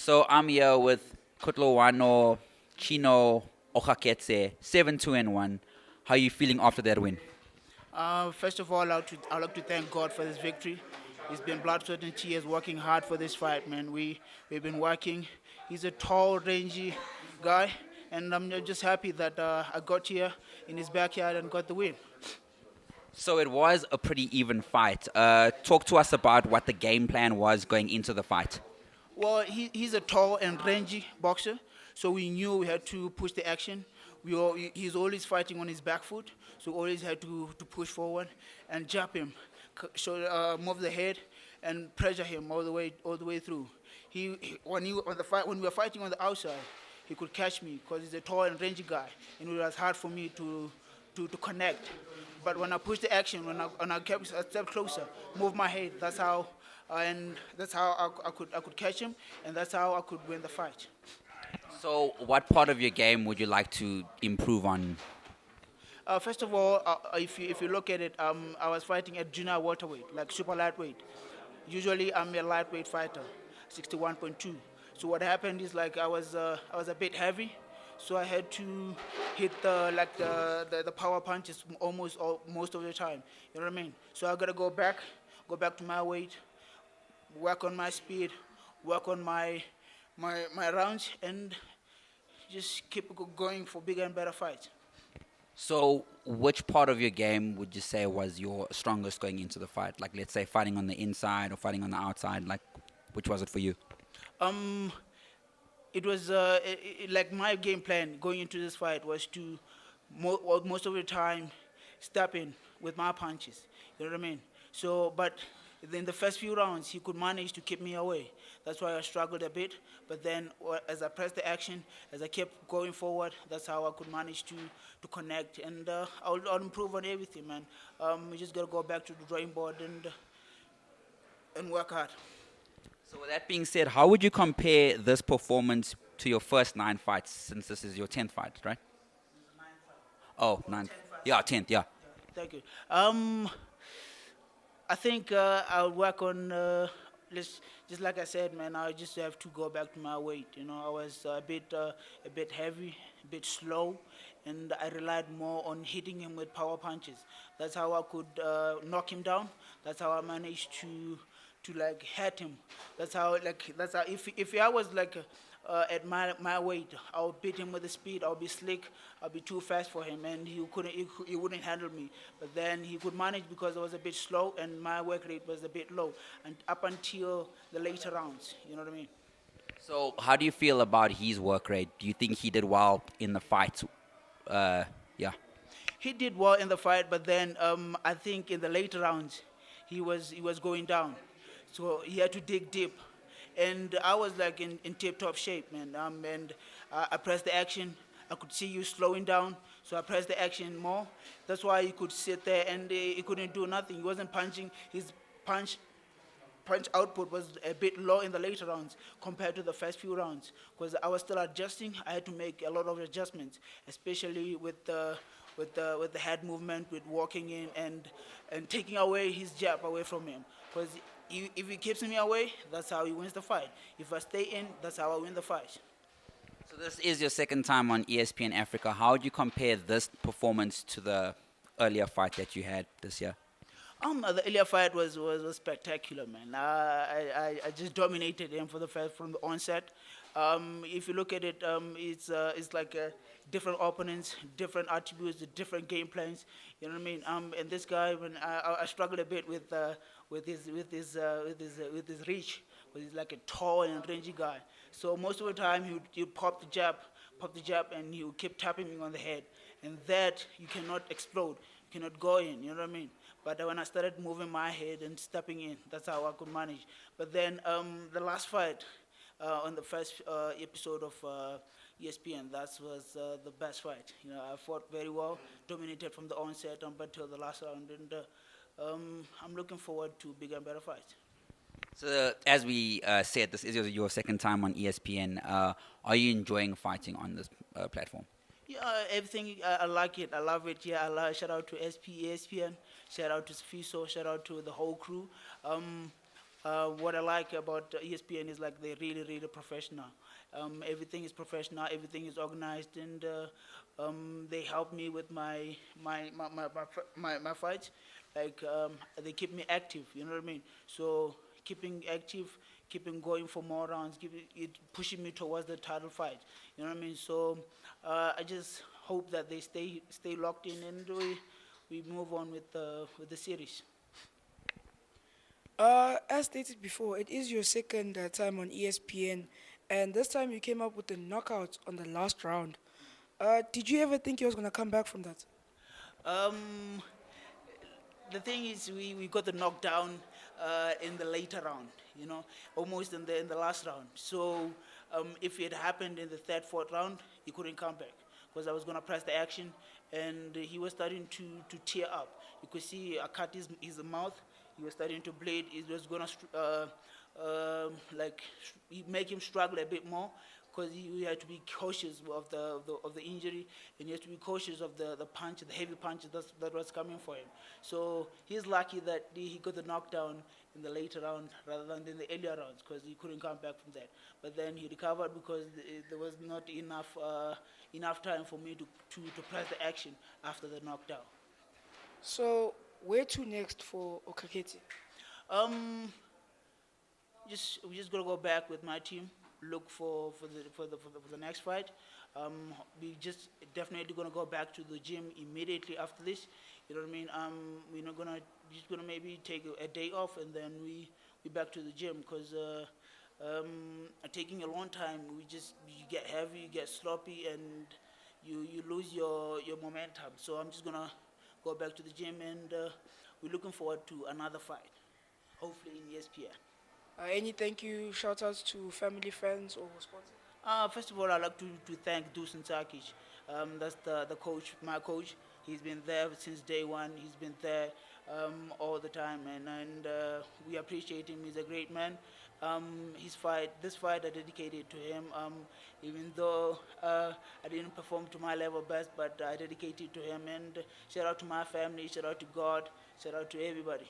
So I'm here with Kutlwano Ogaketse 7-2-1. How are you feeling after that win? First of all, I'd like to thank God for this victory. It's been blood, sweat, and tears working hard for this fight, man. We've been working. He's a tall, rangy guy, and I'm just happy that I got here in his backyard and got the win. So it was a pretty even fight. Talk to us about what the game plan was going into the fight. Well, he's a tall and rangy boxer, so we knew we had to push the action. He's always fighting on his back foot, so always had to push forward and jab him, move the head and pressure him all the way through. When we were fighting on the outside, he could catch me because he's a tall and rangy guy, and it was hard for me to connect. But when I pushed the action, when I kept a step closer, moved my head, that's how I could catch him, and that's how I could win the fight. So what part of your game would you like to improve on? First of all, if you look at it, I was fighting at junior welterweight, like super lightweight. Usually, I'm a lightweight fighter, 61.2. So what happened is like I was a bit heavy, so I had to hit the power punches most of the time. You know what I mean? So I gotta go back to my weight, work on my speed, work on my rounds, and just keep going for bigger and better fights. So which part of your game would you say was your strongest going into the fight? Like let's say fighting on the inside or fighting on the outside, like which was it for you? Um, it was like my game plan going into this fight was to most of the time step in with my punches. You know what I mean? So, but in the first few rounds, he could manage to keep me away. That's why I struggled a bit. But then, as I pressed the action, as I kept going forward, that's how I could manage to connect. And I'll improve on everything, man. We just gotta go back to the drawing board and work hard. So with that being said, how would you compare this performance to your first 9 fights since this is your 10th fight, right? Oh, ninth. Yeah, 10th, yeah. Thank you. I think I'll work on just like I said, man. I just have to go back to my weight. You know, I was a bit heavy, a bit slow, and I relied more on hitting him with power punches. That's how I could knock him down. That's how I managed to like hurt him. That's how if I was like at my weight, I'll beat him with the speed. I'll be slick. I'll be too fast for him, and he wouldn't handle me. But then he could manage because I was a bit slow and my work rate was a bit low, and up until the later rounds. You know what I mean? So how do you feel about his work rate? Do you think he did well in the fight? Yeah. He did well in the fight, but then I think in the later rounds, he was going down, so he had to dig deep, and I was like in tip-top shape, man. And I pressed the action. I could see you slowing down, so I pressed the action more. That's why he could sit there and he couldn't do nothing. He wasn't punching. His punch punch output was a bit low in the later rounds compared to the first few rounds because I was still adjusting. I had to make a lot of adjustments, especially with the head movement, with walking in and taking away his jab away from him. Because if he keeps me away, that's how he wins the fight. If I stay in, that's how I win the fight. So this is your second time on ESPN Africa. How would you compare this performance to the earlier fight that you had this year? The earlier fight was spectacular, man. I just dominated him for the first from the onset. If you look at it, it's like different opponents, different attributes, different game plans. You know what I mean? And this guy, when I struggled a bit with his reach, because he's like a tall and rangy guy. So most of the time he would pop the jab, and he would keep tapping me on the head, and that you cannot explode, you cannot go in. You know what I mean? But when I started moving my head and stepping in, that's how I could manage. But then the last fight on the first episode of ESPN, that was the best fight. You know, I fought very well, dominated from the onset until the last round, and I'm looking forward to bigger and better fights. So as we said, this is your second time on ESPN. Are you enjoying fighting on this platform? Yeah, everything. I like it. I love it. Yeah, shout out to ESPN. Shout out to Fiso. Shout out to the whole crew. What I like about ESPN is like they're really, really professional. Everything is professional, everything is organized, and they help me with my fights. Like they keep me active. You know what I mean? So keeping active, keeping going for more rounds, keeping it pushing me towards the title fight. You know what I mean? So I just hope that they stay locked in, and we move on with the series. As stated before, it is your second time on ESPN, and this time you came up with a knockout on the last round. Did you ever think you was gonna come back from that? Um, the thing is, we got the knockdown in the later round, you know, almost in the last round. So if it happened in the third, fourth round, he couldn't come back because I was gonna press the action, and he was starting to tear up. You could see I cut his mouth. He was starting to bleed. It was gonna make him struggle a bit more because he had to be cautious of the injury, and he has to be cautious of the punch, the heavy punch that was coming for him. So he's lucky that he got the knockdown in the later round rather than in the earlier rounds because he couldn't come back from that. But then he recovered because there was not enough time for me to press the action after the knockdown. So where to next for Ogaketse? Um, we just gotta go back with my team, look for the next fight. We just definitely gonna go back to the gym immediately after this. You know what I mean? We're not gonna just gonna maybe take a day off, and then we back to the gym because taking a long time, you get heavy, you get sloppy, and you lose your momentum. So I'm just gonna go back to the gym, and we're looking forward to another fight, hopefully in ESPN. Any thank you shout outs to family, friends, or sponsors? First of all, I'd like to thank Dusan Sakic. That's the coach, my coach. He's been there since day one. He's been there all the time, and we appreciate him. He's a great man. This fight, I dedicated to him. Even though I didn't perform to my level best, but I dedicated to him. And shout out to my family. Shout out to God. Shout out to everybody.